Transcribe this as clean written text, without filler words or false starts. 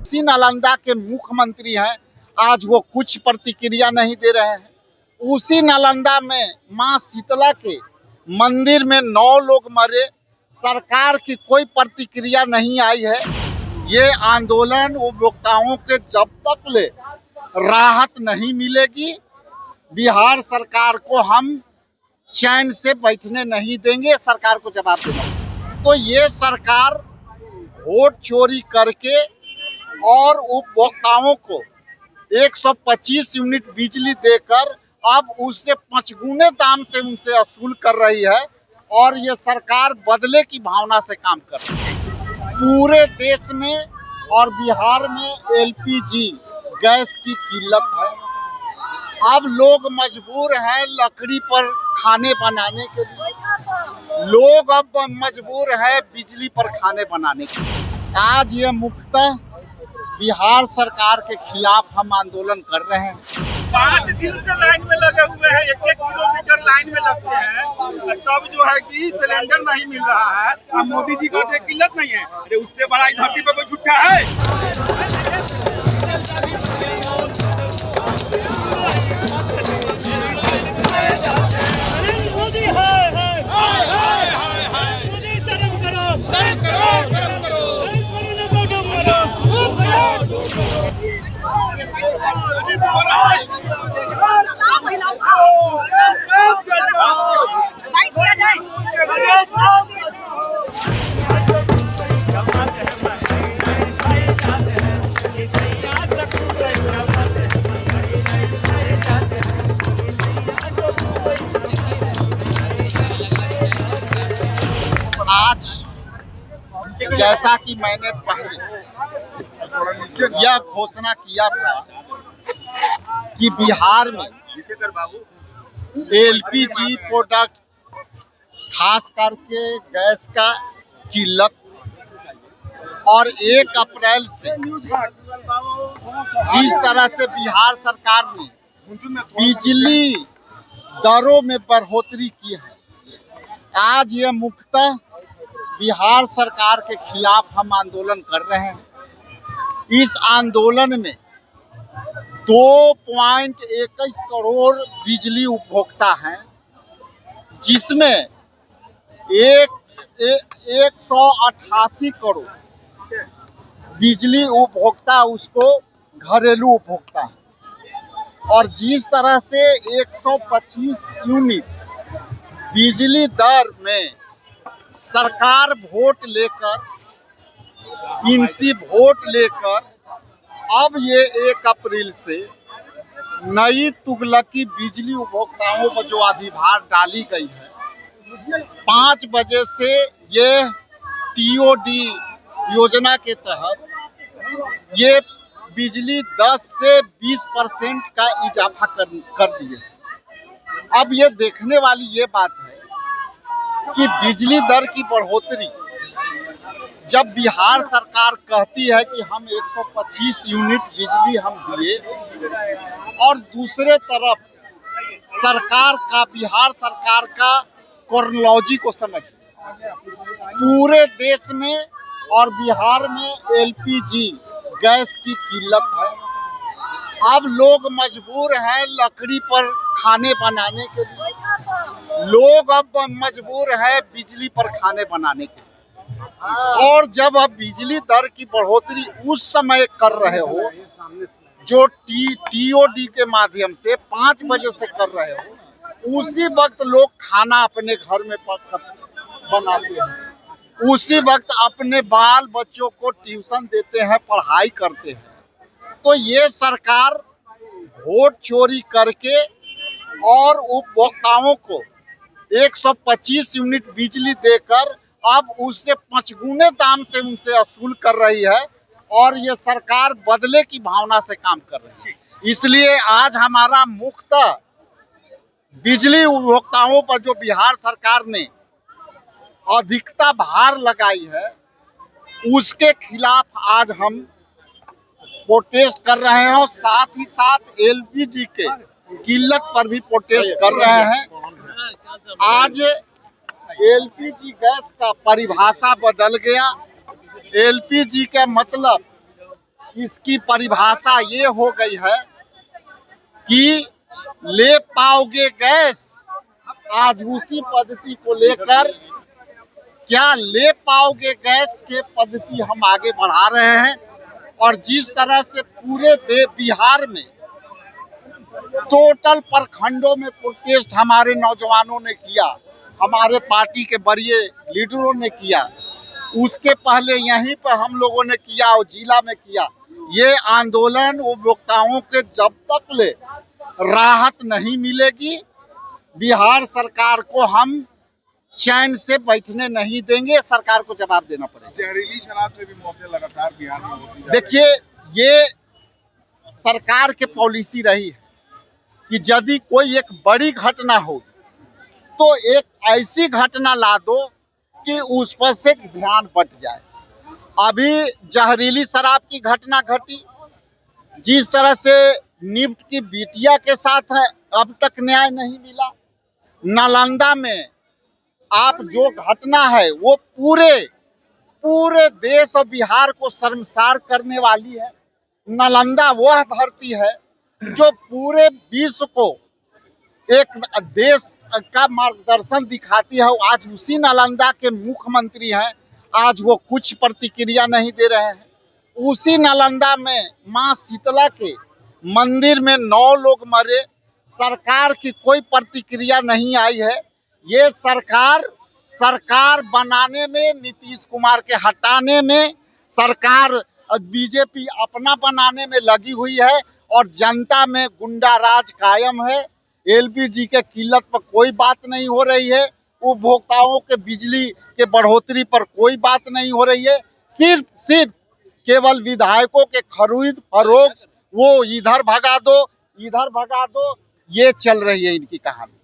उसी नालंदा के मुख्यमंत्री हैं, आज वो कुछ प्रतिक्रिया नहीं दे रहे हैं। उसी नालंदा में मां शीतला के मंदिर में 9 लोग मरे, सरकार की कोई प्रतिक्रिया नहीं आई है। ये आंदोलन उपभोक्ताओं के जब तक ले राहत नहीं मिलेगी, बिहार सरकार को हम चैन से बैठने नहीं देंगे, सरकार को जवाब देना। तो ये सरकार वोट चोरी करके और उपभोक्ताओं को 125 यूनिट बिजली देकर अब उससे 5 गुने दाम से उनसे वसूल कर रही है और ये सरकार बदले की भावना से काम कर रही है। पूरे देश में और बिहार में एलपीजी गैस की किल्लत है। अब लोग मजबूर हैं लकड़ी पर खाने बनाने के लिए, लोग अब मजबूर है बिजली पर खाने बनाने के लिए। आज ये मुख्यतः बिहार सरकार के खिलाफ हम आंदोलन कर रहे हैं। 5 दिन से लाइन में लगे हुए हैं, 1-1 किलोमीटर लाइन में लगते हैं, तब जो है कि सिलेंडर नहीं मिल रहा है। अब मोदी जी कहते हैं किल्लत नहीं है, अरे उससे बड़ा इस धरती पर कोई झूठा है। आज जैसा कि मैंने पहले यह घोषणा किया था कि बिहार में एलपीजी प्रोडक्ट खास करके गैस का किल्लत और 1 अप्रैल से जिस तरह से बिहार सरकार ने बिजली दरों में बढ़ोतरी की है, आज ये मुख्यतः बिहार सरकार के खिलाफ हम आंदोलन कर रहे हैं। इस आंदोलन में 2.21 करोड़ बिजली उपभोक्ता हैं, जिसमें 188 करोड़ बिजली उपभोक्ता उसको घरेलू उपभोक्ता है। और जिस तरह से 125 यूनिट बिजली दर में सरकार वोट लेकर, इनसी वोट लेकर अब ये 1 अप्रैल से नई तुगलकी बिजली उपभोक्ताओं पर जो अधिभार डाली गई है, 5 बजे से ये टीओडी योजना के तहत ये बिजली 10 से 20% का इजाफा कर दिए। अब ये देखने वाली ये बात है कि बिजली दर की बढ़ोतरी जब बिहार सरकार कहती है कि हम 125 यूनिट बिजली हम दिए, और दूसरे तरफ बिहार सरकार का क्रोनोलॉजी को समझिए। पूरे देश में और बिहार में एलपीजी गैस की किल्लत है। अब लोग मजबूर हैं लकड़ी पर खाने बनाने के लिए, लोग अब मजबूर है बिजली पर खाने बनाने के लिए। और जब अब बिजली दर की बढ़ोतरी उस समय कर रहे हो जो टीओडी के माध्यम से 5 बजे से कर रहे हो, उसी वक्त लोग खाना अपने घर में बनाते हैं, उसी वक्त अपने बाल बच्चों को ट्यूशन देते हैं, पढ़ाई करते हैं। तो ये सरकार वोट चोरी करके और उपभोक्ताओं को 125 यूनिट बिजली देकर अब उससे 5 गुने दाम से उनसे वसूल कर रही है और ये सरकार बदले की भावना से काम कर रही है। इसलिए आज हमारा मुख्यतः बिजली उपभोक्ताओं पर जो बिहार सरकार ने अधिकता भार लगाई है, उसके खिलाफ आज हम प्रोटेस्ट कर रहे हैं और साथ ही साथ एलपीजी के किल्लत पर भी प्रोटेस्ट कर रहे हैं। आज एलपीजी गैस का परिभाषा बदल गया। एलपीजी का मतलब इसकी परिभाषा ये हो गई है कि ले पाओगे गैस। आज उसी पद्धति को लेकर क्या ले पाओगे गैस के पद्धति हम आगे बढ़ा रहे हैं। और जिस तरह से पूरे बिहार में टोटल प्रखंडों में प्रोटेस्ट हमारे नौजवानों ने किया, हमारे पार्टी के बड़े लीडरों ने किया, उसके पहले यहीं पर हम लोगों ने किया और जिला में किया। ये आंदोलन उपभोक्ताओं के जब तक ले राहत नहीं मिलेगी, बिहार सरकार को हम चैन से बैठने नहीं देंगे। सरकार को जवाब देना पड़ेगा। जहरीली शराब से भी मौतें लगातार बिहार में होती हैं। देखिए, ये सरकार की पॉलिसी रही है कि यदि कोई एक बड़ी घटना हो तो एक ऐसी घटना ला दो कि उस पर से ध्यान बट जाए। अभी जहरीली शराब की घटना घटी, जिस तरह से निफ्ट की बिटिया के साथ है, अब तक न्याय नहीं मिला। नालंदा में आप जो घटना है वो पूरे देश और बिहार को शर्मसार करने वाली है। नालंदा वह धरती है जो पूरे विश्व को एक देश का मार्गदर्शन दिखाती है। आज उसी नालंदा के मुख्यमंत्री हैं, आज वो कुछ प्रतिक्रिया नहीं दे रहे हैं। उसी नालंदा में मां शीतला के मंदिर में 9 लोग मरे, सरकार की कोई प्रतिक्रिया नहीं आई है। ये सरकार बनाने में, नीतीश कुमार के हटाने में, सरकार बीजेपी अपना बनाने में लगी हुई है और जनता में गुंडा राज कायम है। एलपीजी के किल्लत पर कोई बात नहीं हो रही है, उपभोक्ताओं के बिजली के बढ़ोतरी पर कोई बात नहीं हो रही है। सिर्फ केवल विधायकों के खरीद फरोख्त, वो इधर भगा दो, ये चल रही है इनकी कहानी।